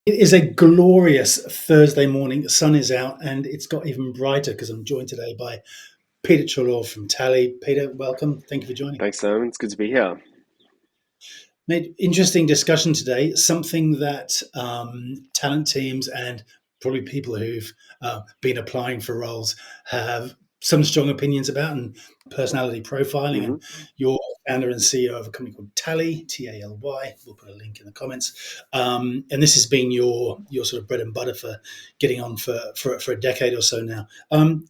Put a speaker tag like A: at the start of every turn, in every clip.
A: It is a glorious Thursday morning. The sun is out and it's got even brighter because I'm joined today by Peter Treloar from Taly. Peter, welcome. Thank you for joining.
B: Thanks, Simon. It's good to be here.
A: Mate, interesting discussion today. Something that talent teams and probably people who've been applying for roles have some strong opinions about, and personality profiling.
B: hmm
A: And you're founder and CEO of a company called Taly, Taly. We'll put a link in the comments. And this has been your sort of bread and butter for getting on for a decade or so now.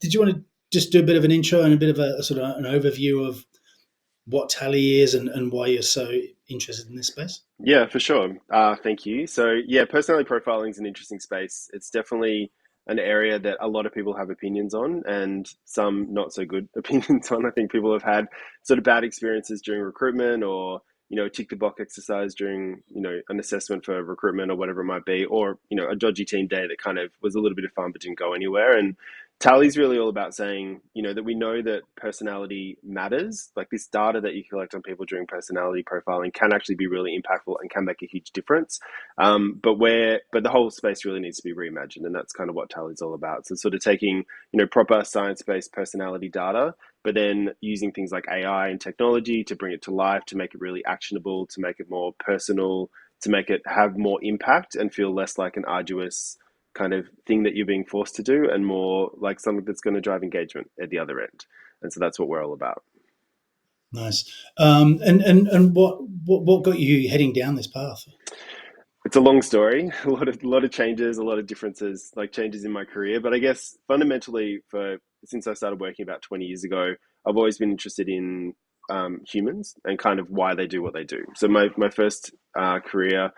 A: Did you want to just do a bit of an intro and a bit of a sort of an overview of what Taly is and why you're so interested in this space?
B: Yeah, for sure. Thank you. So, yeah, personality profiling is an interesting space. It's definitely an area that a lot of people have opinions on and some not so good opinions on. I think people have had sort of bad experiences during recruitment or, tick the box exercise during, an assessment for recruitment or whatever it might be, or, a dodgy team day that kind of was a little bit of fun but didn't go anywhere. And Tally's really all about saying, that we know that personality matters. Like this data that you collect on people during personality profiling can actually be really impactful and can make a huge difference. But the whole space really needs to be reimagined, and that's kind of what Tally's all about. So sort of taking, proper science-based personality data, but then using things like AI and technology to bring it to life, to make it really actionable, to make it more personal, to make it have more impact and feel less like an arduous kind of thing that you're being forced to do and more like something that's going to drive engagement at the other end. And so that's what we're all about.
A: Nice. And what got you heading down this path?
B: It's a long story, a lot of changes, a lot of differences, like changes in my career. But I guess fundamentally, for since I started working about 20 years ago, I've always been interested in humans and kind of why they do what they do. So my first career,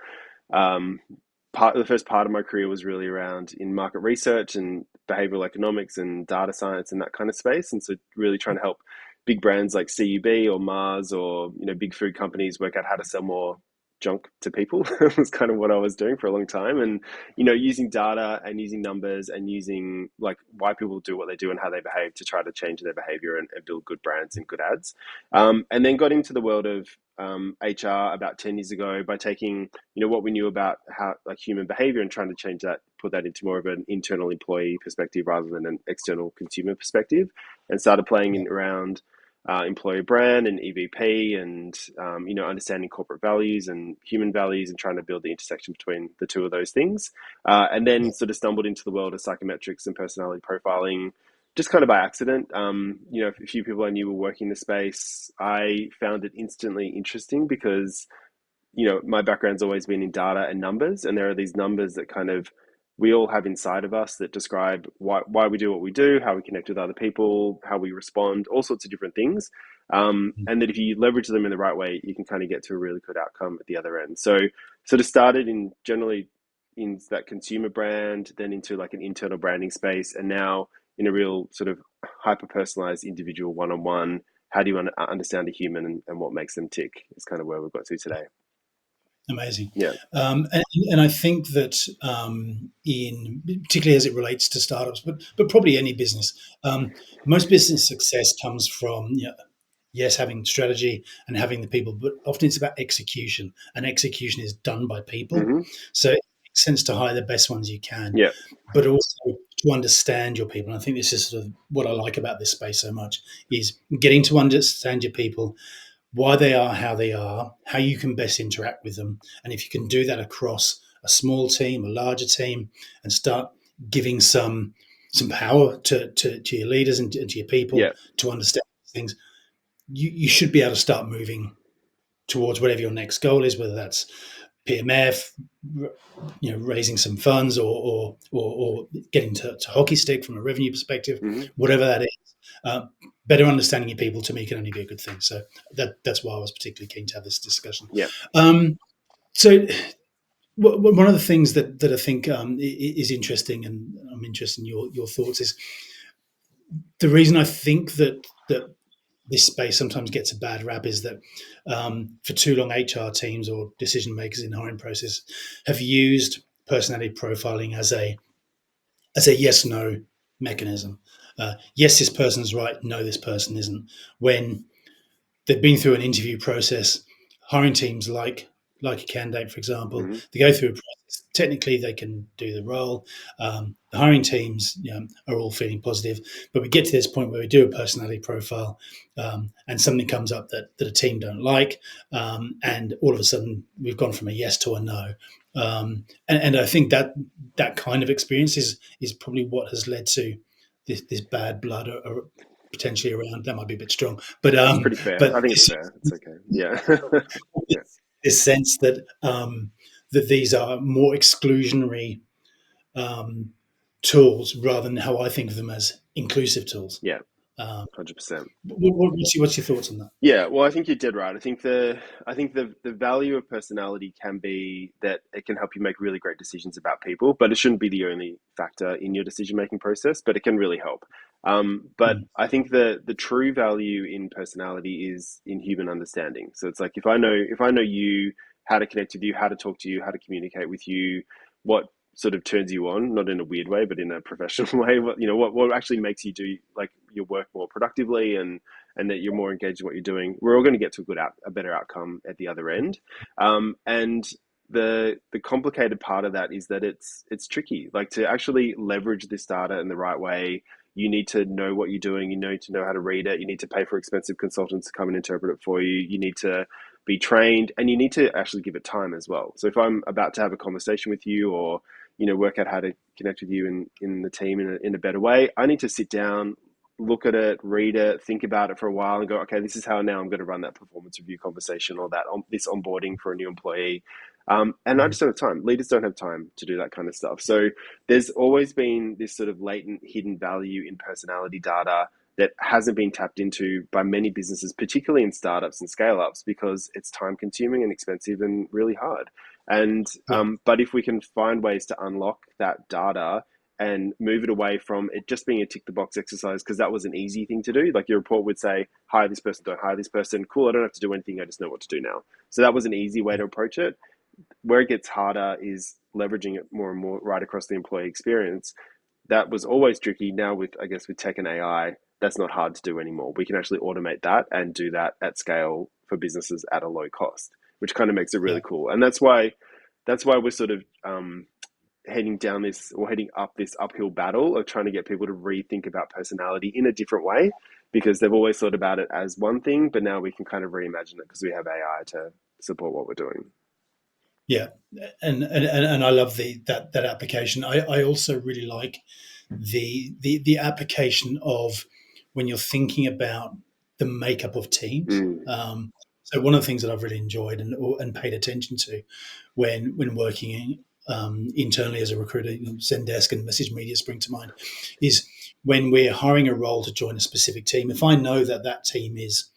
B: um, the first part of my career was really around in market research and behavioral economics and data science and that kind of space. And so really trying to help big brands like CUB or Mars or big food companies work out how to sell more junk to people was kind of what I was doing for a long time. And using data and using numbers and using like why people do what they do and how they behave to try to change their behavior and build good brands and good ads. And then got into the world of HR about 10 years ago by taking what we knew about how like human behavior and trying to change that, put that into more of an internal employee perspective rather than an external consumer perspective, and started playing in around employer brand and EVP and understanding corporate values and human values and trying to build the intersection between the two of those things. And then sort of stumbled into the world of psychometrics and personality profiling just kind of by accident. A few people I knew were working in the space. I found it instantly interesting because my background's always been in data and numbers, and there are these numbers that kind of we all have inside of us that describe why we do what we do, how we connect with other people, how we respond, all sorts of different things. And that if you leverage them in the right way, you can kind of get to a really good outcome at the other end. So sort of started in generally in that consumer brand, then into like an internal branding space, and now in a real sort of hyper personalized individual one-on-one. How do you understand a human and what makes them tick is kind of where we've got to today.
A: Amazing.
B: Yeah.
A: And I think that in particularly as it relates to startups, but probably any business, most business success comes from yes, having strategy and having the people, but often it's about execution, and execution is done by people.
B: hmm
A: So it makes sense to hire the best ones you can,
B: Yeah.
A: but also to understand your people. And I think this is sort of what I like about this space so much is getting to understand your people, why they are, how you can best interact with them. And if you can do that across a small team, a larger team, and start giving some power to your leaders and to your people
B: Yeah.
A: to understand things, you should be able to start moving towards whatever your next goal is, whether that's PMF, raising some funds, or getting to hockey stick from a revenue perspective,
B: hmm
A: whatever that is. Uh, Better understanding your people to me can only be a good thing. So that's why I was particularly keen to have this discussion.
B: Yeah.
A: So one of the things that I think is interesting, and I'm interested in your thoughts, is the reason I think that this space sometimes gets a bad rap is that for too long HR teams or decision makers in hiring process have used personality profiling as a yes no mechanism. Yes, this person's right. No, this person isn't. When they've been through an interview process, hiring teams like like a candidate, for example,
B: Mm-hmm.
A: they go through a process. Technically, they can do the role. The hiring teams, are all feeling positive, but we get to this point where we do a personality profile, and something comes up that a team don't like, and all of a sudden we've gone from a yes to a no. And I think that kind of experience is probably what has led to this bad blood, or potentially around. That might be a bit strong,
B: It's pretty fair. I
A: but
B: think it's fair. It's okay. Yeah. Yeah.
A: this sense that that these are more exclusionary um, tools rather than how I think of them as inclusive tools.
B: Yeah.
A: Um,
B: 100%.
A: what's your thoughts on that?
B: Yeah, well, I think you're dead right. I think the value of personality can be that it can help you make really great decisions about people, but it shouldn't be the only factor in your decision making process. But it can really help. But
A: Mm,
B: I think the true value in personality is in human understanding. So it's like if I know you, how to connect with you, how to talk to you, how to communicate with you, what sort of turns you on, not in a weird way, but in a professional way. What actually makes you do like your work more productively and that you're more engaged in what you're doing, we're all going to get to a better outcome at the other end. And the complicated part of that is that it's tricky. Like to actually leverage this data in the right way, you need to know what you're doing. You need to know how to read it. You need to pay for expensive consultants to come and interpret it for you. You need to be trained, and you need to actually give it time as well. So if I'm about to have a conversation with you, or work out how to connect with you in the team in a better way, I need to sit down, look at it, read it, think about it for a while, and go, okay, this is how now I'm going to run that performance review conversation or this onboarding for a new employee. And I
A: mm,
B: just don't have time. Leaders don't have time to do that kind of stuff. So there's always been this sort of latent, hidden value in personality data that hasn't been tapped into by many businesses, particularly in startups and scale ups, because it's time consuming and expensive and really hard. And
A: yeah,
B: but if we can find ways to unlock that data and move it away from it just being a tick the box exercise, because that was an easy thing to do. Like your report would say, hire this person, don't hire this person. Cool, I don't have to do anything. I just know what to do now. So that was an easy way to approach it. Where it gets harder is leveraging it more and more right across the employee experience. That was always tricky. Now with, I guess, with tech and AI, that's not hard to do anymore. We can actually automate that and do that at scale for businesses at a low cost, which kind of makes it
A: yeah,
B: really cool. And that's why we're sort of heading up this uphill battle of trying to get people to rethink about personality in a different way, because they've always thought about it as one thing, but now we can kind of reimagine it because we have AI to support what we're doing.
A: yeah. And I love that application. I also really like the application of when you're thinking about the makeup of teams.
B: Mm,
A: So one of the things that I've really enjoyed and paid attention to when working internally as a recruiter, Zendesk and Message Media spring to mind, is when we're hiring a role to join a specific team. If I know that team is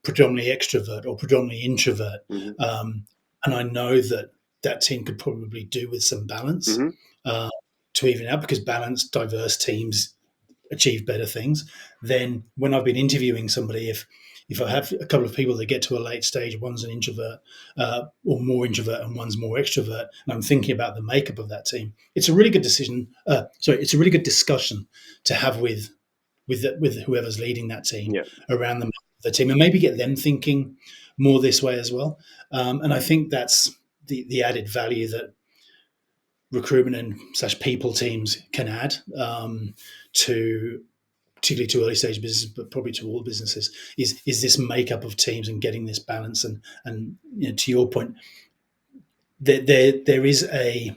A: predominantly extrovert or predominantly introvert,
B: mm-hmm,
A: um, and I know that team could probably do with some balance
B: mm-hmm,
A: uh, to even out, because balanced, diverse teams achieve better things. Then when I've been interviewing somebody, if I have a couple of people that get to a late stage, one's an introvert or more introvert, and one's more extrovert, and I'm thinking about the makeup of that team, it's a really good decision. It's a really good discussion to have with whoever's leading that team
B: yeah,
A: around the team, and maybe get them thinking more this way as well. And I think that's the added value that recruitment and slash people teams can add to particularly to early stage businesses, but probably to all businesses, is this makeup of teams and getting this balance. And to your point, there is a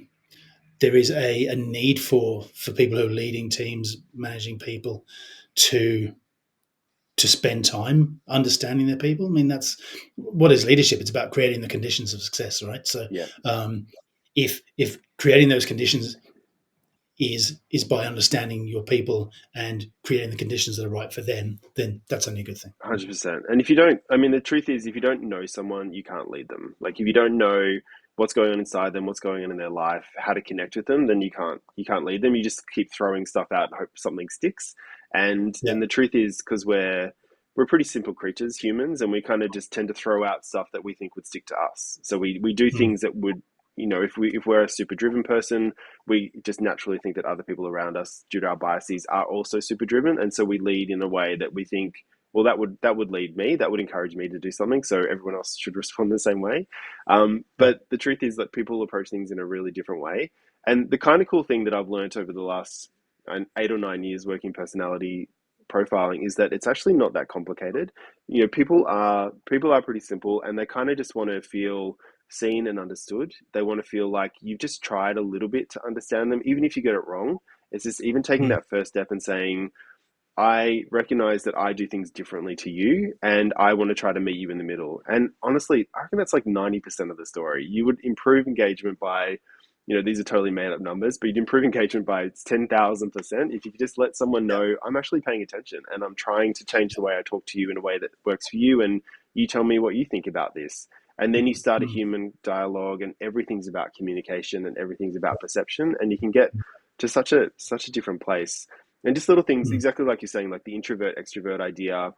A: need for people who are leading teams, managing people, to spend time understanding their people. I mean, that's what is leadership. It's about creating the conditions of success, right? So,
B: yeah.
A: if creating those conditions is by understanding your people and creating the conditions that are right for them, then that's only a good thing.
B: 100%. And if you don't, I mean, the truth is, if you don't know someone, you can't lead them. Like if you don't know what's going on inside them, what's going on in their life, how to connect with them, then you can't lead them. You just keep throwing stuff out and hope something sticks. And
A: Yeah.
B: and the truth is, because we're pretty simple creatures, humans, and we kind of just tend to throw out stuff that we think would stick to us. So we do
A: Mm.
B: things that would, if we're a super driven person, we just naturally think that other people around us, due to our biases, are also super driven, and so we lead in a way that we think, well, that would lead me, that would encourage me to do something. So everyone else should respond the same way.
A: Yeah.
B: But the truth is that people approach things in a really different way. And the kind of cool thing that I've learned over the last 8 or 9 years working personality profiling is that it's actually not that complicated. You know, people are pretty simple, and they kind of just want to feel seen and understood. They want to feel like you've just tried a little bit to understand them, even if you get it wrong. It's just even taking
A: Mm.
B: that first step and saying, I recognize that I do things differently to you, and I want to try to meet you in the middle. And honestly, I reckon that's like 90% of the story. You would improve engagement by, these are totally made up numbers, but you'd improve engagement by 10,000% if you could just let someone
A: Yeah.
B: know, I'm actually paying attention and I'm trying to change the way I talk to you in a way that works for you. And you tell me what you think about this. And then you start a
A: Mm.
B: human dialogue, and everything's about communication and everything's about perception. And you can get to such a different place. And just little things,
A: Mm.
B: exactly like you're saying, like the introvert extrovert idea.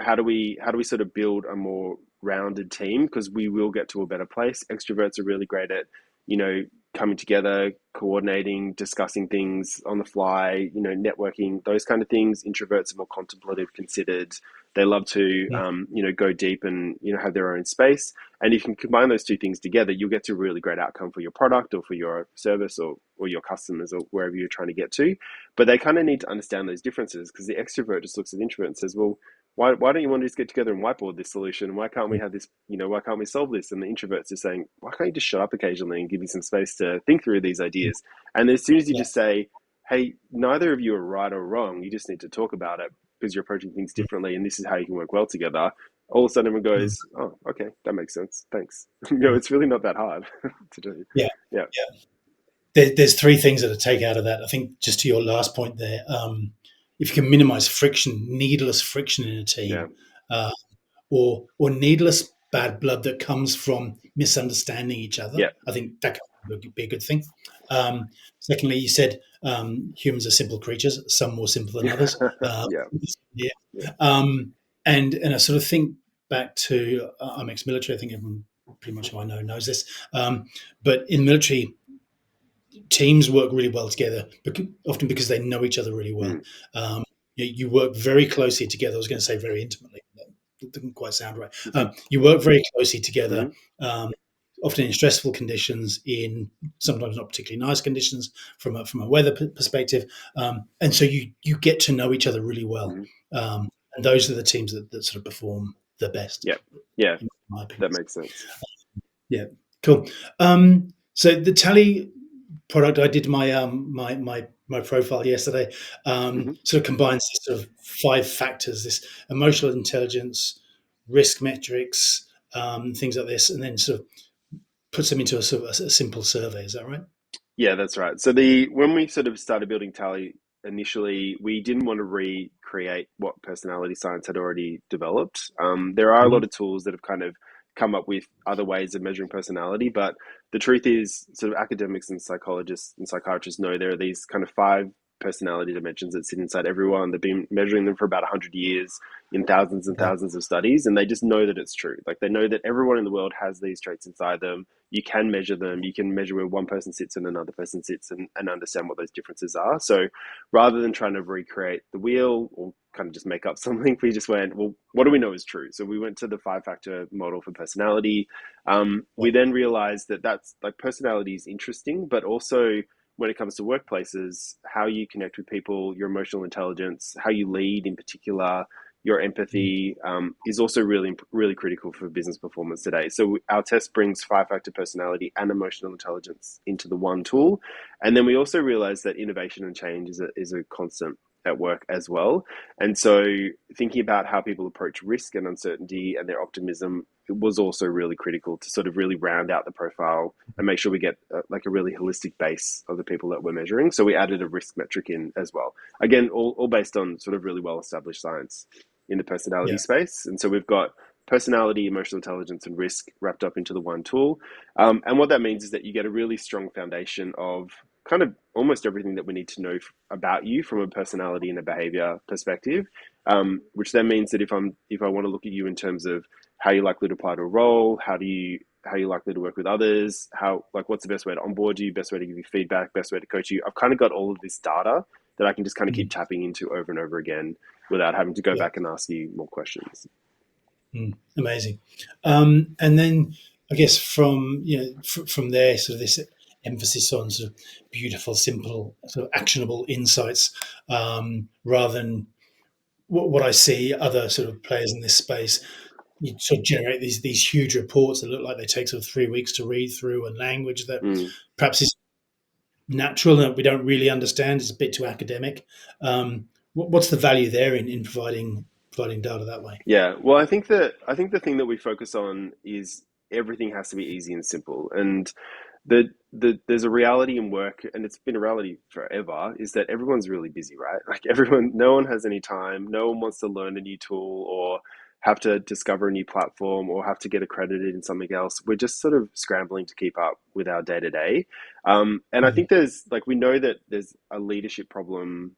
B: How do we sort of build a more rounded team, because we will get to a better place. Extroverts are really great at, you know coming together, coordinating, discussing things on the fly, networking, those kind of things. Introverts are more contemplative, considered. They love to
A: Mm.
B: go deep and have their own space. And if you can combine those two things together, you'll get to a really great outcome for your product or for your service, or your customers, or wherever you're trying to get to. But they kind of need to understand those differences, because the extrovert just looks at the introvert and says, well, why don't you want to just get together and whiteboard this solution? Why can't we have this, why can't we solve this? And the introvert's just saying, why can't you just shut up occasionally and give me some space to think through these ideas? And as soon as you
A: Yeah.
B: just say, hey, neither of you are right or wrong, you just need to talk about it because you're approaching things
A: Mm.
B: differently, and this is how you can work well together. All of a sudden everyone
A: Mm.
B: goes, oh, okay, that makes sense. Thanks.
A: Mm.
B: It's really not that hard to do.
A: Yeah.
B: Yeah.
A: Yeah. There's three things that I take out of that. I think just to your last point there, if you can minimize friction, needless friction in a
B: Yeah.
A: team, uh, or needless bad blood that comes from misunderstanding each other,
B: Yeah.
A: I think that can be a good thing. Secondly, you said humans are simple creatures, some more simple than others.
B: Yeah.
A: Yeah.
B: Yeah.
A: And I sort of think back to I'm ex-military. I think everyone pretty much who I know knows this. But in military, teams work really well together, often because they know each other really well.
B: Mm.
A: Um, you work very closely together. I was going to say very intimately. That didn't quite sound right. You work very closely together,
B: Mm.
A: um, often in stressful conditions, in sometimes not particularly nice conditions from a weather perspective, and so you get to know each other really well.
B: Mm.
A: And those are the teams that sort of perform the best,
B: Yeah. Yeah.
A: in my opinion.
B: That makes sense.
A: Yeah, cool. So the Taly product, I did my profile yesterday.
B: Hmm.
A: Sort of combines these sort of five factors: this emotional intelligence, risk metrics, things like this, and then sort of puts them into a sort of a simple survey. Is that right?
B: Yeah, that's right. So when we sort of started building Tally initially, we didn't want to recreate what personality science had already developed. There are a lot
A: Mm-hmm.
B: of tools that have kind of come up with other ways of measuring personality, but the truth is, sort of academics and psychologists and psychiatrists know there are these kind of five personality dimensions that sit inside everyone. They've been measuring them for about 100 years in thousands and
A: Yeah.
B: thousands of studies, and they just know that it's true. Like, they know that everyone in the world has these traits inside them. You can measure them. You can measure where one person sits and another person sits, and understand what those differences are. So rather than trying to recreate the wheel or kind of just make up something, we just went, well, what do we know is true? So we went to the five-factor model for personality. We then realized that that's like, personality is interesting, but also when it comes to workplaces, how you connect with people, your emotional intelligence, how you lead in particular, your empathy, is also really, really critical for business performance today. So our test brings five-factor personality and emotional intelligence into the one tool. And then we also realize that innovation and change is a constant at work as well. And so thinking about how people approach risk and uncertainty and their optimism was also really critical to sort of really round out the profile and make sure we get like a really holistic base of the people that we're measuring. So we added a risk metric in as well. Again, all based on sort of really well-established science in the personality
A: Yeah.
B: space. And so we've got personality, emotional intelligence, and risk wrapped up into the one tool. And what that means is that you get a really strong foundation of kind of almost everything that we need to know about you from a personality and a behavior perspective. Which then means that if I want to look at you in terms of how you're likely to apply to a role, how you're likely to work with others, what's the best way to onboard you, best way to give you feedback, best way to coach you. I've kind of got all of this data that I can just kind of keep
A: Mm.
B: tapping into over and over again. without having to go
A: Yeah.
B: back and ask you more questions.
A: Amazing. And then I guess from from there, sort of this emphasis on sort of beautiful, simple, sort of actionable insights, rather than what I see other sort of players in this space. You sort of generate these huge reports that look like they take sort of 3 weeks to read through, and language that
B: Mm.
A: perhaps is natural and we don't really understand. It's a bit too academic. What's the value there in providing data that way?
B: Yeah, well, I think the thing that we focus on is everything has to be easy and simple, and there's a reality in work, and it's been a reality forever, is that everyone's really busy, right? Like everyone, no one has any time, no one wants to learn a new tool or have to discover a new platform or have to get accredited in something else. We're just sort of scrambling to keep up with our day to day. And I think
A: Mm,
B: there's like, we know that there's a leadership problem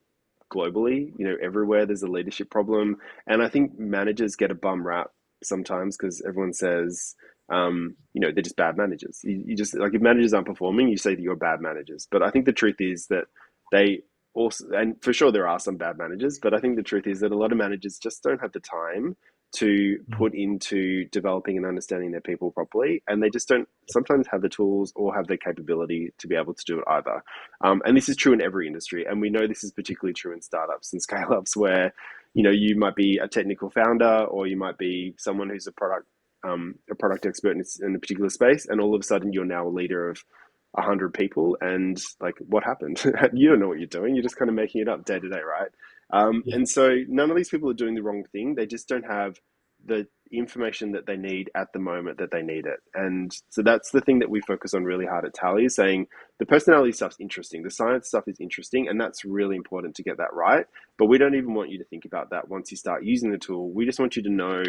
B: globally, everywhere there's a leadership problem. And I think managers get a bum rap sometimes because everyone says, they're just bad managers. You just like if managers aren't performing, you say that you're bad managers. But I think the truth is that they also, and for sure there are some bad managers, but I think the truth is that a lot of managers just don't have the time to
A: mm,
B: put into developing and understanding their people properly, and they just don't sometimes have the tools or have the capability to be able to do it either. And this is true in every industry, and we know this is particularly true in startups and scale ups where you might be a technical founder or you might be someone who's a product expert in a particular space, and all of a sudden you're now a leader of 100 people, and like what happened? You don't know what you're doing. You're just kind of making it up day to day, right?
A: yeah.
B: And so none of these people are doing the wrong thing. They just don't have the information that they need at the moment that they need it. And so that's the thing that we focus on really hard at Taly, is saying the personality stuff's interesting, the science stuff is interesting, and that's really important to get that right. But we don't even want you to think about that once you start using the tool. We just want you to know,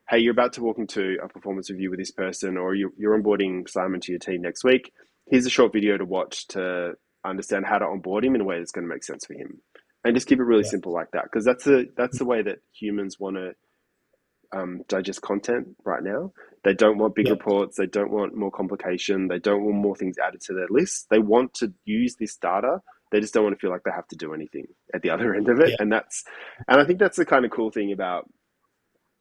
B: hey, you're about to walk into a performance review with this person, or you're onboarding Simon to your team next week. Here's a short video to watch to understand how to onboard him in a way that's going to make sense for him, and just keep it really
A: Yeah.
B: simple like that, because that's the way that humans want to digest content right now. They don't want big
A: Yeah.
B: reports. They don't want more complication. They don't want more things added to their list. They want to use this data. They just don't want to feel like they have to do anything at the other end of it.
A: Yeah.
B: And I think that's the kind of cool thing about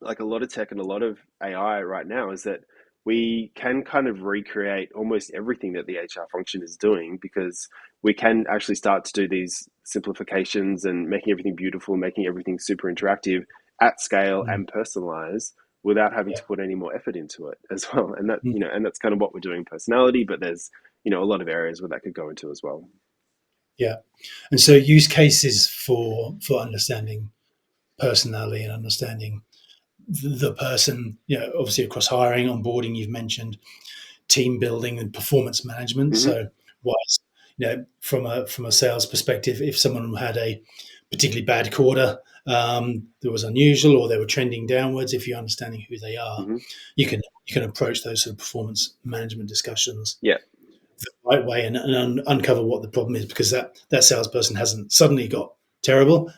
B: like a lot of tech and a lot of AI right now, is that we can kind of recreate almost everything that the HR function is doing, because we can actually start to do these simplifications and making everything beautiful, making everything super interactive at scale
A: Mm,
B: and personalized without having
A: yeah.
B: to put any more effort into it as well. And that,
A: Mm,
B: and that's kind of what we're doing in personality, but there's, a lot of areas where that could go into as well.
A: yeah. And so use cases for understanding personality and understanding the person, obviously across hiring, onboarding, you've mentioned team building and performance management.
B: Mm-hmm.
A: So, wise, from a sales perspective, if someone had a particularly bad quarter that was unusual, or they were trending downwards, if you're understanding who they are,
B: Mm-hmm.
A: you can approach those sort of performance management discussions
B: Yeah.
A: the right way, and uncover what the problem is, because that salesperson hasn't suddenly got terrible.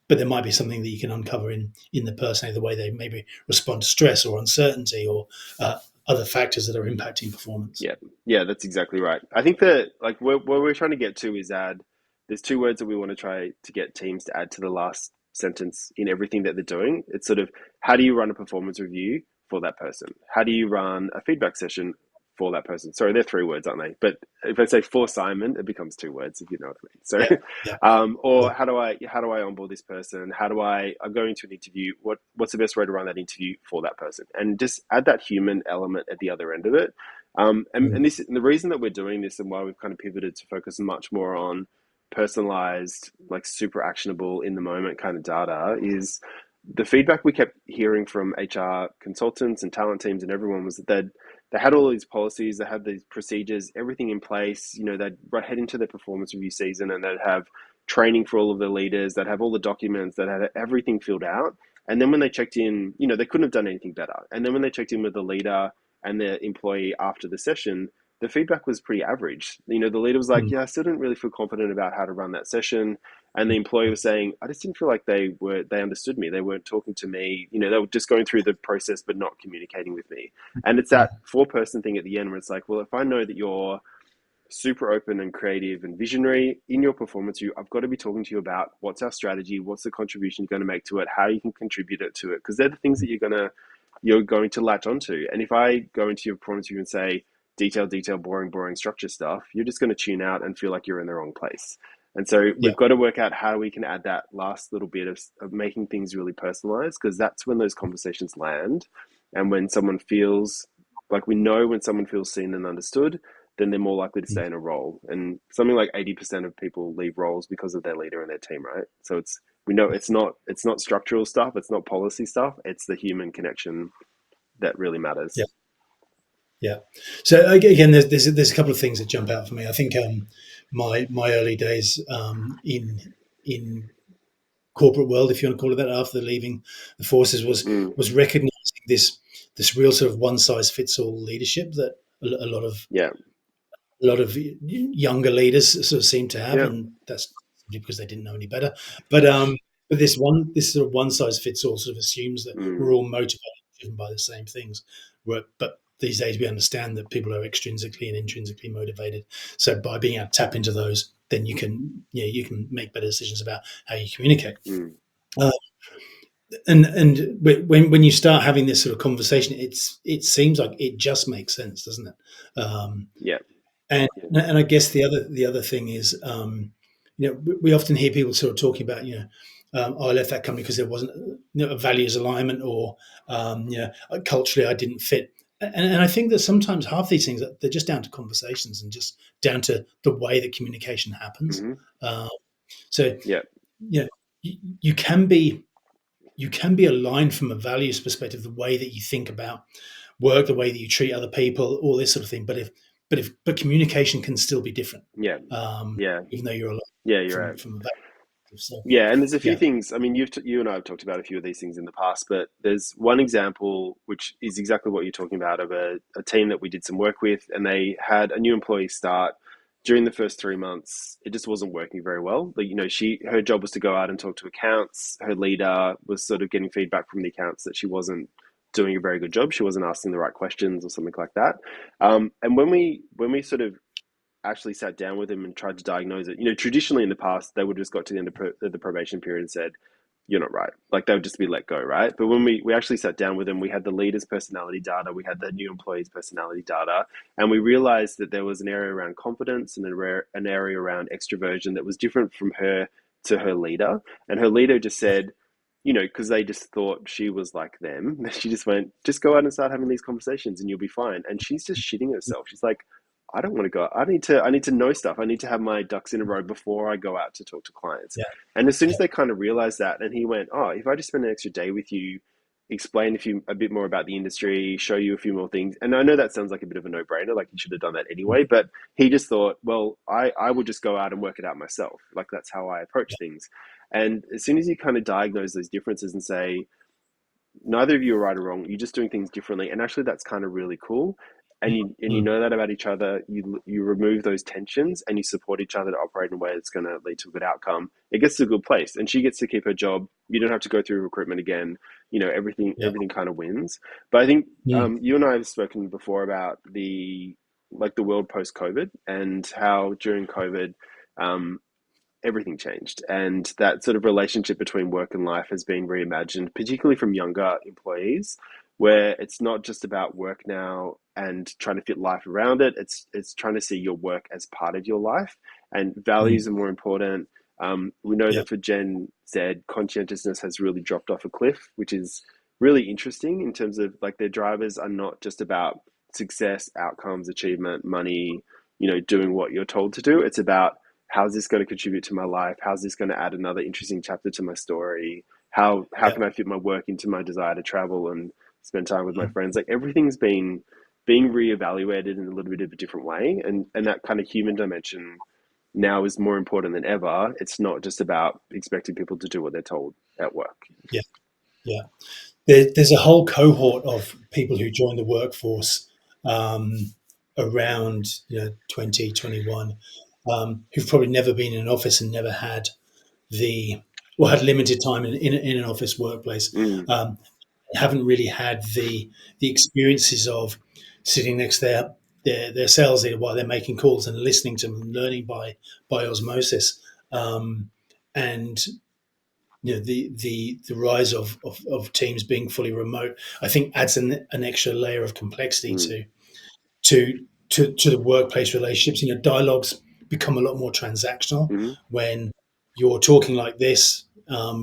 A: But there might be something that you can uncover in the person, the way they maybe respond to stress or uncertainty, or other factors that are impacting performance.
B: Yeah, yeah, that's exactly right. I think that like where we're trying to get to is add. There's two words that we want to try to get teams to add to the last sentence in everything that they're doing. It's sort of, how do you run a performance review for that person? How do you run a feedback session for that person? Sorry, they're three words, aren't they? But if I say for Simon, it becomes two words, if you know what I mean.
A: Yeah,
B: So,
A: yeah,
B: or how do I onboard this person? I'm going to an interview. What's the best way to run that interview for that person? And just add that human element at the other end of it. And the reason that we're doing this, and why we've kind of pivoted to focus much more on personalized, like super actionable in the moment kind of data, is the feedback we kept hearing from HR consultants and talent teams and everyone was that they had all these policies, they had these procedures, everything in place. They'd head into their performance review season and they'd have training for all of the leaders, they'd have all the documents, they'd have everything filled out. And then when they checked in, they couldn't have done anything better. And then when they checked in with the leader and the employee after the session, the feedback was pretty average. The leader was like,
A: mm,
B: "Yeah, I still didn't really feel confident about how to run that session." And the employee was saying, "I just didn't feel like they understood me. They weren't talking to me. They were just going through the process but not communicating with me." And it's that four-person thing at the end where it's like, well, if I know that you're super open and creative and visionary in your performance review. I've got to be talking to you about what's our strategy, what's the contribution you're going to make to it, how you can contribute it to it, because they're the things that you're going to latch onto. And if I go into your performance review and say detail, boring structure stuff, you're just going to tune out and feel like you're in the wrong place. And so
A: Yeah,
B: we've got to work out how we can add that last little bit of making things really personalized, because that's when those conversations land. And when someone feels like, we know when someone feels seen and understood, then they're more likely to stay in a role. And something like 80% of people leave roles because of their leader and their team, right? So we know it's not structural stuff, it's not policy stuff, it's the human connection that really
A: yeah,
B: matters.
A: yeah. So again, there's a couple of things that jump out for me. I think my early days in corporate world, if you want to call it that, after leaving the forces,
B: Mm,
A: was recognizing this real sort of one size fits all leadership that a lot of
B: yeah,
A: younger leaders sort of seem to have,
B: yeah,
A: and that's simply because they didn't know any better. But but this sort of one size fits all sort of assumes that
B: mm,
A: we're all motivated, driven by the same things. But these days we understand that people are extrinsically and intrinsically motivated. So by being able to tap into those, then you can make better decisions about how you communicate.
B: mm,
A: Uh, and when you start having this sort of conversation, it seems like it just makes sense, doesn't it?
B: yeah,
A: And I guess the other thing is, we often hear people sort of talking about, oh, I left that company because there wasn't a values alignment, or culturally I didn't fit. And I think that sometimes half these things, they're just down to conversations and just down to the way that communication happens.
B: mm-hmm,
A: Uh, so
B: yeah,
A: you know, you can be aligned from a values perspective, the way that you think about work, the way that you treat other people, all this sort of thing. But communication can still be different,
B: yeah,
A: um,
B: yeah,
A: even though you're aligned
B: yeah, you're
A: from
B: right.
A: from a value perspective. So
B: Yeah, and there's a few
A: yeah,
B: things. I mean, you and I have talked about a few of these things in the past, but there's one example which is exactly what you're talking about, of a team that we did some work with, and they had a new employee start. During the first 3 months, it just wasn't working very well. Like, her job was to go out and talk to accounts. Her leader was sort of getting feedback from the accounts that she wasn't doing a very good job. She wasn't asking the right questions or something like that. And when we sort of actually sat down with him and tried to diagnose it. Traditionally in the past, they would have just got to the end of the probation period and said, "You're not right." Like, they would just be let go, right? But when we actually sat down with him, we had the leader's personality data, we had the new employee's personality data, and we realized that there was an area around confidence and an area around extroversion that was different from her to her leader. And her leader just said, because they just thought she was like them, she just went, just go out and start having these conversations and you'll be fine. And she's just shitting herself. She's like, I don't want to go. I need to know stuff. I need to have my ducks in a row before I go out to talk to clients.
A: yeah,
B: And as soon as
A: yeah,
B: they kind of realized that, and he went, "Oh, if I just spend an extra day with you, explain a bit more about the industry, show you a few more things." And I know that sounds like a bit of a no-brainer, like you should have done that anyway, but he just thought, well, I would just go out and work it out myself. Like, that's how I approach things. And as soon as you kind of diagnose those differences and say, neither of you are right or wrong. You're just doing things differently, and actually, that's kind of really cool. And you
A: mm,
B: know that about each other. You remove those tensions, and you support each other to operate in a way that's going to lead to a good outcome. It gets to a good place, and she gets to keep her job. You don't have to go through recruitment again. Everything
A: yeah,
B: everything kind of wins. But I think
A: mm,
B: you and I have spoken before about the world post COVID, and how during COVID, um, everything changed, and that sort of relationship between work and life has been reimagined, particularly from younger employees, where it's not just about work now and trying to fit life around it. It's trying to see your work as part of your life, and
A: mm,
B: values are more important. We know
A: yeah,
B: that for Gen Z, conscientiousness has really dropped off a cliff, which is really interesting, in terms of, like, their drivers are not just about success, outcomes, achievement, money, doing what you're told to do. It's about, how's this going to contribute to my life? How's this going to add another interesting chapter to my story? How
A: yeah,
B: can I fit my work into my desire to travel and spend time with my
A: mm,
B: friends? Like, everything's been being reevaluated in a little bit of a different way, and that kind of human dimension now is more important than ever. It's not just about expecting people to do what they're told at work.
A: yeah, yeah. There's a whole cohort of people who join the workforce around 2021, who've probably never been in an office and never had the or had limited time in an office workplace,
B: Mm,
A: haven't really had the experiences of sitting next to their sales leader while they're making calls and listening to them and learning by osmosis. Um, and the rise of teams being fully remote, I think adds an extra layer of complexity
B: Mm,
A: to to the workplace relationships. Dialogues become a lot more transactional
B: mm-hmm.
A: when you're talking like this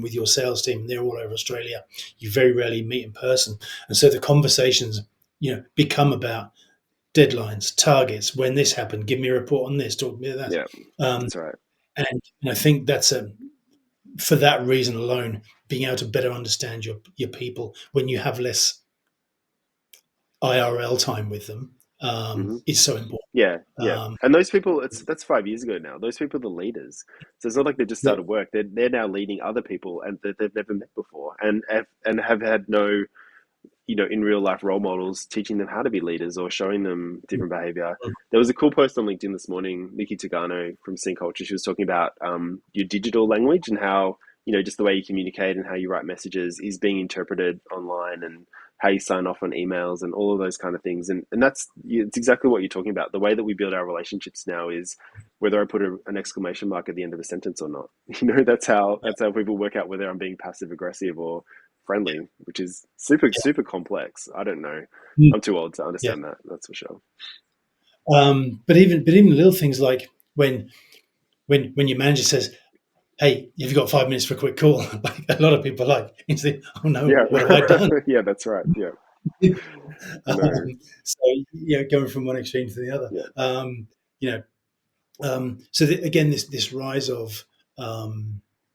A: with your sales team. They're all over Australia. You very rarely meet in person, and so the conversations become about deadlines, targets. When this happened, give me a report on this. Talk to me about
B: Yeah,
A: that.
B: that's right.
A: And I think that's for that reason alone, being able to better understand your people when you have less IRL time with them
B: Mm-hmm.
A: is so important.
B: Yeah, yeah.
A: Um,
B: And those people, that's 5 years ago now. Those people are the leaders. So it's not like they just
A: yeah,
B: started work. They're now leading other people and that they've never met before, and have had no, in real life role models teaching them how to be leaders or showing them different behavior. There was a cool post on LinkedIn this morning. Nikki Tagano from Sync Culture, she was talking about your digital language and how, just the way you communicate and how you write messages is being interpreted online, and how you sign off on emails and all of those kind of things. And that's, it's exactly what you're talking about. The way that we build our relationships now is whether I put an exclamation mark at the end of a sentence or not. That's how people work out whether I'm being passive aggressive or friendly, which is super,
A: yeah,
B: super complex. I don't know.
A: mm,
B: I'm too old to
A: yeah.
B: understand that. That's for sure.
A: But even little things like when your manager says, "Hey, have you got 5 minutes for a quick call?" Like a lot of people you say, "Oh no,
B: Yeah.
A: what have I done?"
B: Yeah, that's right. Yeah. No.
A: um, so going from one extreme to the other.
B: Yeah.
A: You know, again, this rise of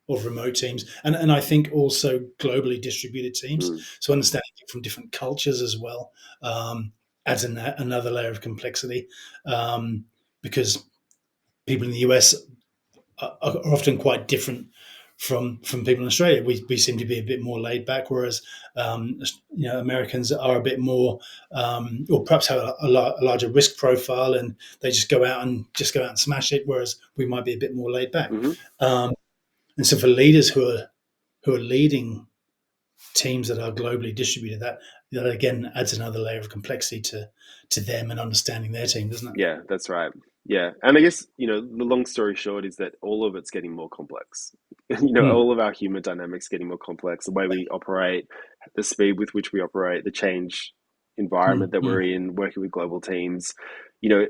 A: remote teams, and I think also globally distributed teams.
B: Mm.
A: So understanding from different cultures as well adds another layer of complexity because people in the US are often quite different from people in Australia. We seem to be a bit more laid back, whereas Americans are a bit more, or perhaps have a larger risk profile, and they just go out and smash it. Whereas we might be a bit more laid back.
B: Hmm.
A: Um, and so for leaders who are leading teams that are globally distributed, that again adds another layer of complexity to them and understanding their team, doesn't it?
B: Yeah, that's right. Yeah. And I guess, the long story short is that all of it's getting more complex.
A: Mm,
B: All of our human dynamics getting more complex, the way we operate, the speed with which we operate, the change environment
A: mm,
B: that we're
A: mm,
B: in, working with global teams,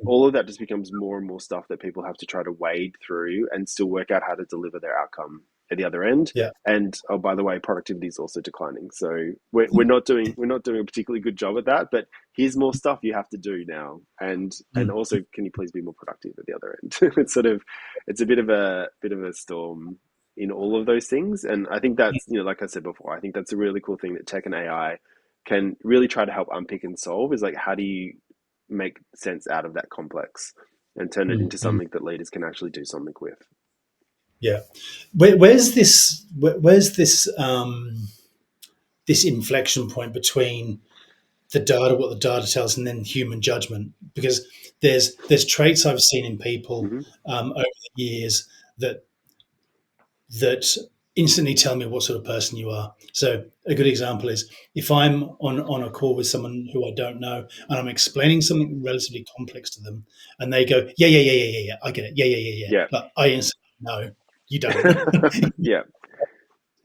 B: all of that just becomes more and more stuff that people have to try to wade through and still work out how to deliver their outcome at the other end.
A: yeah.
B: And oh, by the way, productivity is also declining. So we're not doing a particularly good job at that. But here's more stuff you have to do now, and
A: Mm,
B: also, can you please be more productive at the other end? It's a bit of a storm in all of those things. And I think that's, like I said before, I think that's a really cool thing that tech and AI can really try to help unpick and solve, is like, how do you make sense out of that complex and turn it
A: mm,
B: into
A: mm.
B: something that leaders can actually do something with.
A: Yeah. Where's this? Where's this inflection point between the data, what the data tells, and then human judgment? Because there's traits I've seen in people
B: Hmm.
A: over the years that that instantly tell me what sort of person you are. So a good example is if I'm on a call with someone who I don't know and I'm explaining something relatively complex to them, and they go, yeah, yeah, yeah, yeah, yeah, yeah, I get it, yeah, yeah, yeah, yeah.
B: Yeah.
A: Like I instantly no, you don't.
B: Yeah.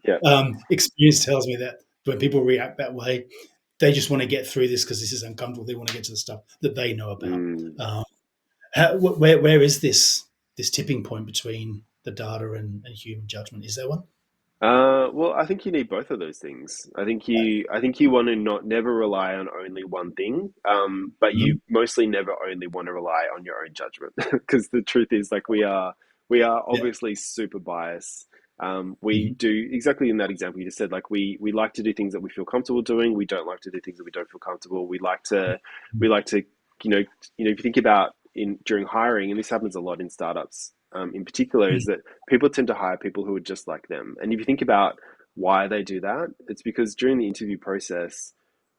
B: Yeah.
A: Experience tells me that when people react that way, they just want to get through this because this is uncomfortable. They want to get to the stuff that they know about.
B: Mm.
A: Um, where is this tipping point between the data and human judgment? Is there one?
B: Well, I think you need both of those things. I think you want to not never rely on only one thing, but
A: Mhm.
B: you mostly never only want to rely on your own judgment, because the truth is, like, we are
A: Yeah.
B: obviously super biased. We
A: Mhm.
B: do exactly in that example you just said. Like, we like to do things that we feel comfortable doing. We don't like to do things that we don't feel comfortable. We like to, you know, if you think about in during hiring, and this happens a lot in startups, in particular,
A: Mhm.
B: is that people tend to hire people who are just like them. And if you think about why they do that, it's because during the interview process,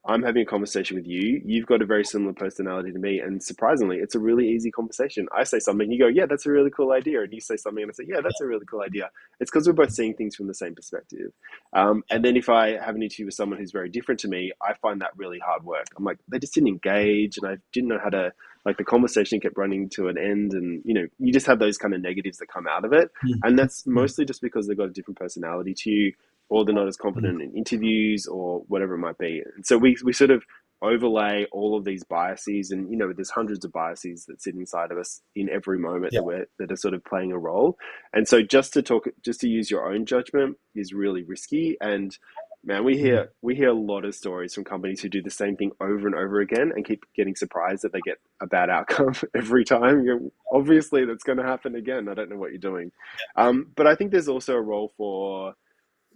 B: I'm having a conversation with you. You've got a very similar personality to me, and surprisingly, it's a really easy conversation. I say something, you go, "Yeah, that's a really cool idea," and you say something, and I say, "Yeah, that's a really cool idea." It's because we're both seeing things from the same perspective.
A: Yeah.
B: And then if I have an interview with someone who's very different to me, I find that really hard work. I'm like, they just didn't engage, and I didn't know how to, like, the conversation kept running to an end, and you just have those kind of negatives that come out of it,
A: Mm,
B: and that's
A: mm,
B: mostly just because they've got a different personality to you, or they're not as
A: mm.
B: confident in interviews or whatever it might be. And so we sort of overlay all of these biases, and there's hundreds of biases that sit inside of us in every moment
A: Yeah.
B: that are sort of playing a role. And so just to use your own judgment is really risky. And man, we
A: Mm.
B: hear a lot of stories from companies who do the same thing over and over again and keep getting surprised that they get a bad outcome every time. Obviously that's going to happen again. I don't know what you're doing. But I think there's also a role for,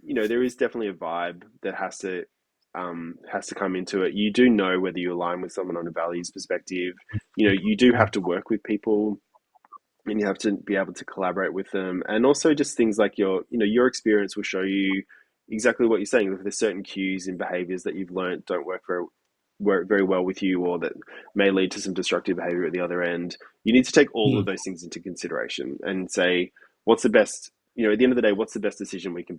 B: there is definitely a vibe that has to come into it. You do know whether you align with someone on a values perspective. You do have
A: Mm.
B: to work with people, and you have to be able to collaborate with them. And also just things like your experience will show you exactly what you're saying. If there's certain cues and behaviors that you've learned don't work very well with you, or that may lead to some destructive behavior at the other end, you need to take all of
A: Mm.
B: those things into consideration and say, what's the best, at the end of the day, what's the best decision we can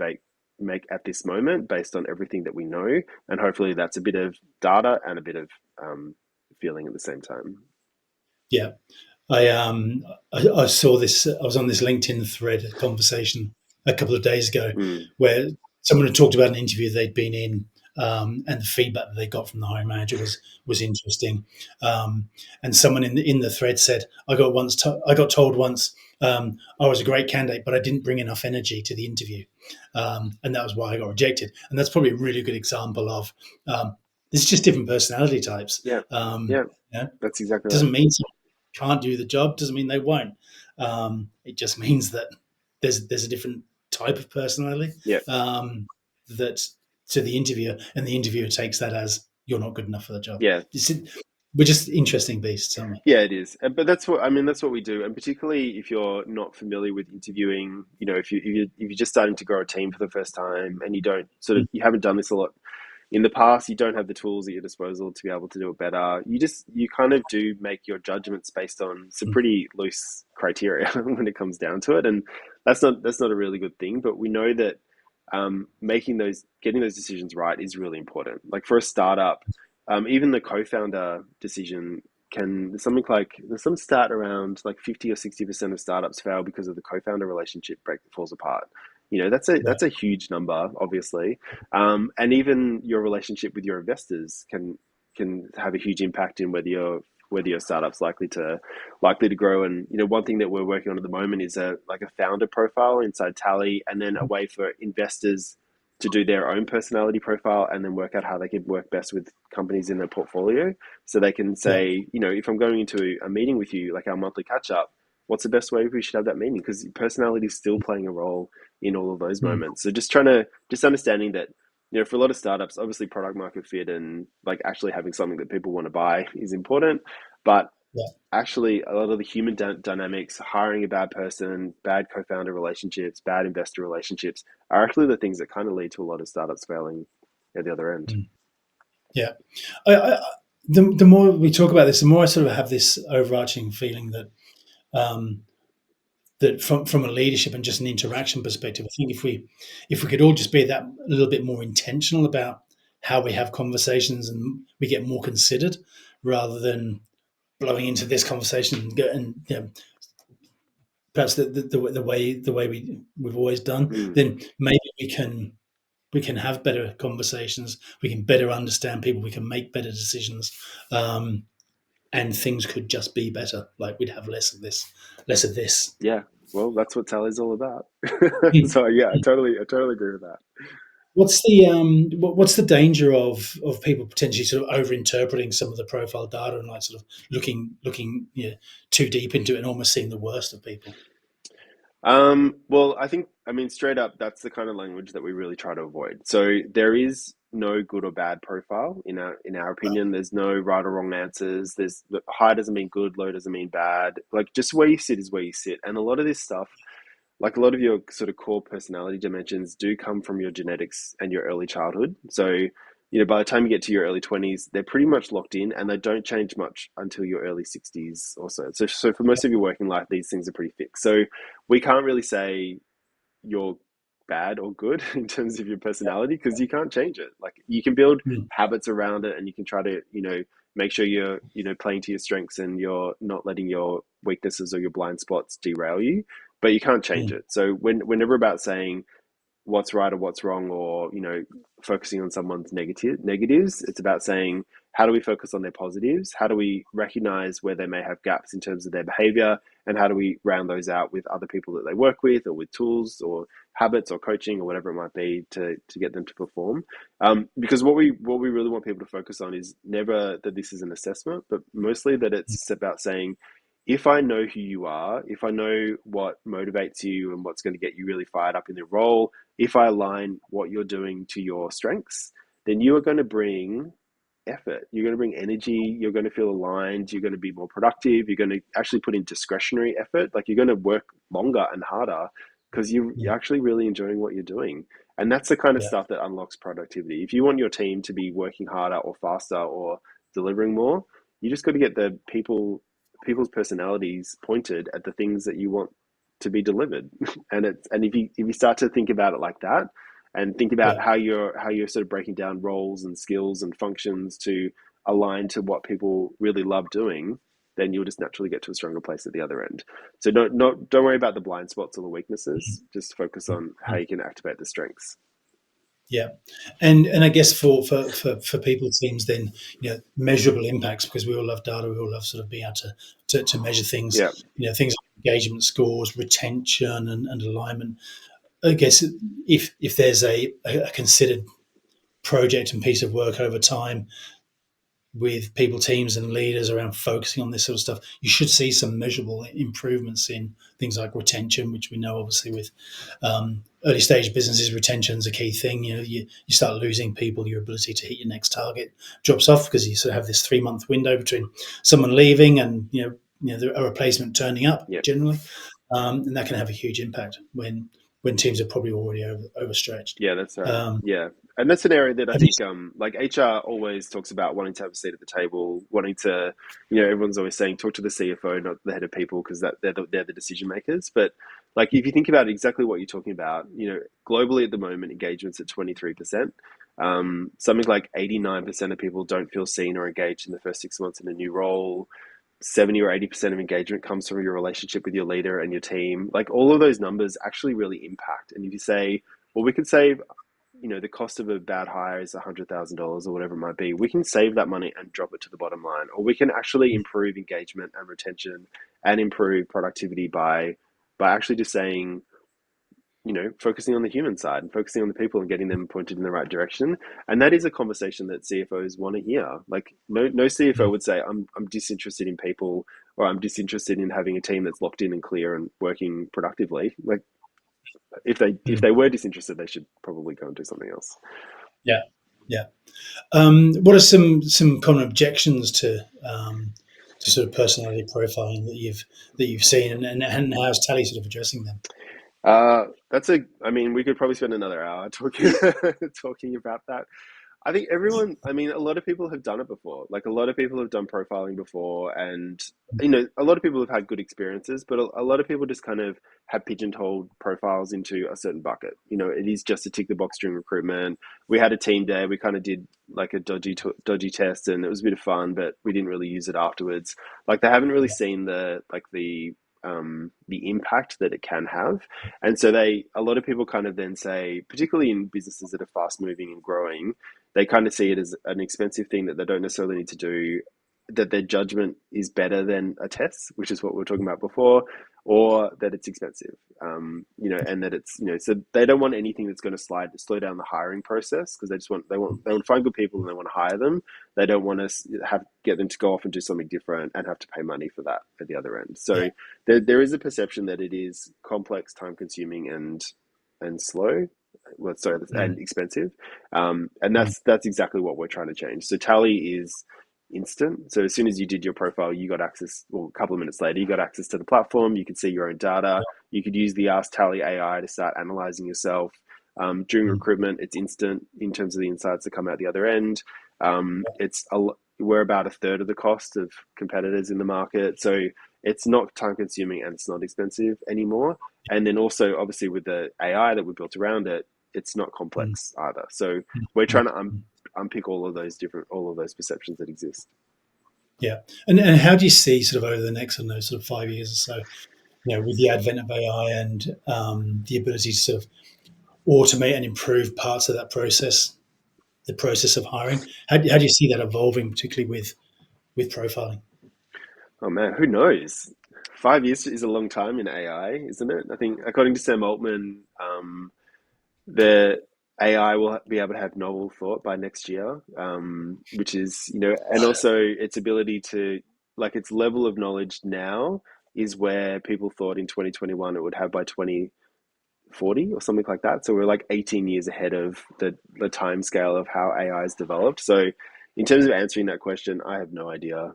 B: make at this moment based on everything that we know. And hopefully that's a bit of data and a bit of feeling at the same time.
A: Yeah. I saw this. I was on this LinkedIn thread conversation a couple of days ago
B: Mm,
A: where someone had talked about an interview they'd been in, and the feedback that they got from the hiring manager was interesting. And someone in the thread said, I got told once I was a great candidate, but I didn't bring enough energy to the interview, and that was why I got rejected. And that's probably a really good example of it's just different personality types.
B: yeah,
A: Um,
B: yeah,
A: yeah,
B: that's exactly right.
A: doesn't mean can't do the job, doesn't mean they won't. It just means that there's a different type of personality
B: Yeah,
A: that to the interviewer, and the interviewer takes that as you're not good enough for the job.
B: yeah,
A: We're just interesting beasts, aren't we?
B: yeah, it is. But that's what we do. And particularly if you're not familiar with interviewing, if you're just starting to grow a team for the first time, and
A: Mm,
B: you haven't done this a lot in the past, you don't have the tools at your disposal to be able to do it better. You kind of do make your judgments based on some
A: mm,
B: pretty loose criteria when it comes down to it, and that's not a really good thing. But we know that getting those decisions right is really important. Like for a startup, even the co-founder decision can something like there's some stat around like 50 or 60% of startups fail because of the co-founder relationship falls apart. That's a
A: right.
B: that's a huge number, obviously, and even your relationship with your investors can have a huge impact in whether your startup's likely to grow. And one thing that we're working on at the moment is a founder profile inside Taly, and then a way for investors to do their own personality profile and then work out how they can work best with companies in their portfolio. So they can
A: Yeah.
B: say, if I'm going into a meeting with you, like our monthly catch up, what's the best way we should have that meeting? Because personality is still playing a role in all of those
A: Mm,
B: moments. So just understanding that, for a lot of startups, obviously product market fit and like actually having something that people want to buy is important. But
A: yeah.
B: actually, a lot of the human dynamics, hiring a bad person, bad co-founder relationships, bad investor relationships, are actually the things that kind of lead to a lot of startups failing at the other end.
A: Mm, yeah. The more we talk about this, the more I sort of have this overarching feeling that um, from a leadership and just an interaction perspective, I think if we could all just be that a little bit more intentional about how we have conversations, and we get more considered rather than blowing into this conversation and perhaps the way we've always done,
B: Mm,
A: then maybe we can have better conversations. We can better understand people. We can make better decisions, and things could just be better. Like we'd have less of this, less of this.
B: yeah, well, that's what Tally's all about.
A: Hmm.
B: So yeah, I totally agree with that.
A: What's the danger of people potentially sort of over interpreting some of the profile data and like sort of looking too deep into it and almost seeing the worst of people?
B: Well, I mean, straight up, that's the kind of language that we really try to avoid. So there is no good or bad profile in our opinion. There's no right or wrong answers. There's high doesn't mean good, low doesn't mean bad. Like just where you sit is where you sit. And a lot of this stuff, like a lot of your sort of core personality dimensions, do come from your genetics and your early childhood. So by the time you get to your early 20s, they're pretty much locked in and they don't change much until your early 60s or so. So for most of your working life, these things are pretty fixed. So we can't really say you're bad or good in terms of your personality because you can't change it. Like you can build
A: Mm,
B: habits around it and you can try to, make sure you're, playing to your strengths and you're not letting your weaknesses or your blind spots derail you, but you can't change
A: mm,
B: it. So we're never about saying what's right or what's wrong or focusing on someone's negatives. It's about saying how do we focus on their positives, how do we recognize where they may have gaps in terms of their behavior, and how do we round those out with other people that they work with or with tools or habits or coaching or whatever it might be to get them to perform. Because what we really want people to focus on is never that this is an assessment, but mostly that it's about saying, if I know who you are, if I know what motivates you and what's going to get you really fired up in the role, if I align what you're doing to your strengths, then you are going to bring effort. You're going to bring energy. You're going to feel aligned. You're going to be more productive. You're going to actually put in discretionary effort. Like you're going to work longer and harder because you're
A: mm,
B: actually really enjoying what you're doing. And that's the kind of
A: yeah,
B: stuff that unlocks productivity. If you want your team to be working harder or faster or delivering more, you just got to get the people's personalities pointed at the things that you want to be delivered. And if you start to think about it like that and think about
A: yeah,
B: how you're sort of breaking down roles and skills and functions to align to what people really love doing, then you'll just naturally get to a stronger place at the other end. So don't worry about the blind spots or the weaknesses. Just focus
A: mm,
B: on how
A: mm,
B: you can activate the strengths.
A: yeah. And I guess for people teams, then measurable impacts, because we all love data, we all love sort of being able to measure things.
B: Yeah,
A: Things like engagement scores, retention, and alignment. I guess if there's a considered project and piece of work over time with people, teams, and leaders around focusing on this sort of stuff, you should see some measurable improvements in things like retention, which we know obviously with early stage businesses, retention is a key thing. You start losing people, your ability to hit your next target drops off because you sort of have this 3 month window between someone leaving and a replacement turning up
B: yeah.
A: generally, and that can have a huge impact when teams are probably already overstretched.
B: Yeah, that's right.
A: Um,
B: Yeah. And that's an area that I
A: have you?
B: think, like HR always talks about wanting to have a seat at the table, wanting to, everyone's always saying talk to the CFO, not the head of people, because that they're the decision makers. But like if you think about exactly what you're talking about, globally at the moment, engagement's at 23%. Something like 89% of people don't feel seen or engaged in the first 6 months in a new role. 70 or 80% of engagement comes from your relationship with your leader and your team. Like all of those numbers actually really impact. And if you say, well, we could save, the cost of a bad hire is $100,000 or whatever it might be. We can save that money and drop it to the bottom line, or we can actually improve engagement and retention and improve productivity by actually just saying, focusing on the human side and focusing on the people and getting them pointed in the right direction. And that is a conversation that CFOs want to hear. Like no CFO would say, I'm disinterested in people, or I'm disinterested in having a team that's locked in and clear and working productively. Like if they were disinterested, they should probably go and do something else.
A: Yeah, yeah. What are some common objections to sort of personality profiling that you've seen, and how's Tally sort of addressing them?
B: I mean, we could probably spend another hour talking talking about that. I mean, a lot of people have done it before. Like a lot of people have done profiling before, and a lot of people have had good experiences, but a lot of people just kind of have pigeonholed profiles into a certain bucket. It is just a tick the box during recruitment. We had a team day. We kind of did like a dodgy test, and it was a bit of fun, but we didn't really use it afterwards. Like they haven't really seen the impact that it can have, and so a lot of people kind of then say, particularly in businesses that are fast moving and growing, they kind of see it as an expensive thing that they don't necessarily need to do, that their judgment is better than a test, which is what we were talking about before, or that it's expensive, and that it's, so they don't want anything that's going to slow down the hiring process because they want to find good people and they want to hire them. They don't want to get them to go off and do something different and have to pay money for that at the other end.
A: Yeah,
B: So there is a perception that it is complex, time consuming, and slow, well, sorry, and
A: mm,
B: expensive. And
A: mm,
B: that's exactly what we're trying to change. So Tally is instant. So as soon as you did your profile, you got access, well, a couple of minutes later, you got access to the platform. You could see your own data. You could use the Ask Tally AI to start analyzing yourself. During
A: Mm.
B: recruitment, it's instant in terms of the insights that come out the other end. We're about a third of the cost of competitors in the market, so it's not time consuming and it's not expensive anymore. And then also, obviously, with the AI that we built around it, it's not
A: Mm.
B: complex either. So we're
A: Mm.
B: trying to
A: Mm.
B: unpick all of those perceptions that exist.
A: Yeah. And how do you see sort of over the next, I don't know, sort of 5 years or so, with the advent of AI and the ability to sort of automate and improve parts of that process, the process of hiring? How do you see that evolving, particularly with profiling?
B: Oh man, who knows? 5 years is a long time in AI, isn't it? I think, according to Sam Altman, the AI will be able to have novel thought by next year, which is, and also its ability to, like, its level of knowledge now is where people thought in 2021 it would have by 2040 or something like that. So we're like 18 years ahead of the time scale of how AI is developed. So in terms of answering that question, I have no idea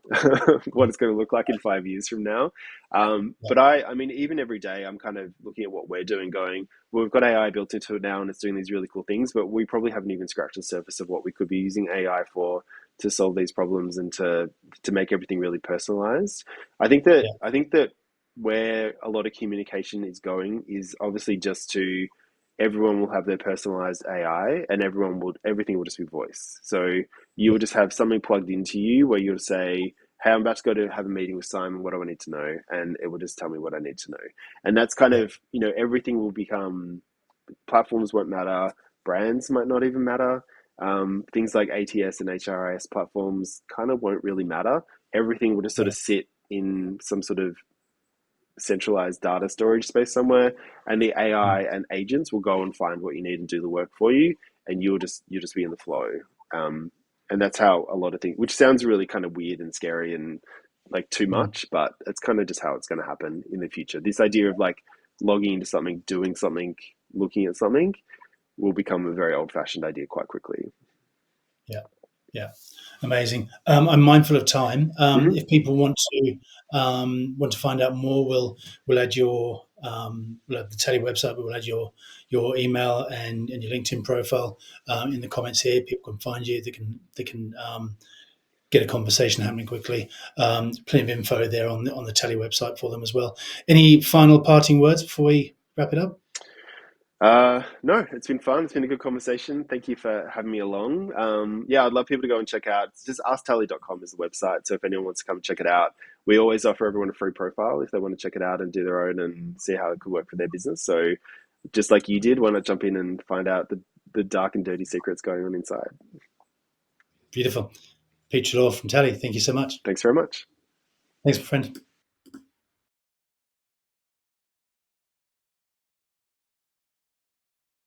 B: what it's going to look like in 5 years from now.
A: Yeah.
B: But I mean, even every day, I'm kind of looking at what we're doing, going, well, we've got AI built into it now, and it's doing these really cool things. But we probably haven't even scratched the surface of what we could be using AI for to solve these problems and to make everything really personalized.
A: Yeah.
B: I think that where a lot of communication is going is obviously just to everyone will have their personalized AI and everything will just be voice. So you will just have something plugged into you where you'll say, hey, I'm about to go to have a meeting with Simon. What do I need to know? And it will just tell me what I need to know. And that's kind
A: Yeah.
B: of, everything will become, platforms won't matter. Brands might not even matter. Things like ATS and HRIS platforms kind of won't really matter. Everything will just sort
A: Yeah.
B: of sit in some sort of centralized data storage space somewhere, and the
A: Mm.
B: AI and agents will go and find what you need and do the work for you, and you'll just be in the flow. Um, and that's how a lot of things, which sounds really kind of weird and scary and like too
A: Mm.
B: much, but it's kind of just how it's going to happen in the future. This idea of like logging into something, doing something, looking at something will become a very old-fashioned idea quite quickly.
A: Yeah. Yeah. Amazing. I'm mindful of time.
B: Mm-hmm.
A: If people want to find out more, we'll add we'll have the Taly website, but we'll add your email and your LinkedIn profile in the comments here. People can find you. They can get a conversation happening quickly. Plenty of info there on the Taly website for them as well. Any final parting words before we wrap it up?
B: No, it's been fun. It's been a good conversation. Thank you for having me along. Yeah, I'd love people to go and check out. It's just asktally.com is the website. So if anyone wants to come check it out, we always offer everyone a free profile if they want to check it out and do their own and see how it could work for their business. So just like you did, why not jump in and find out the dark and dirty secrets going on inside?
A: Beautiful. Pete Treloar from Taly. Thank you so much.
B: Thanks very much.
A: Thanks, my friend.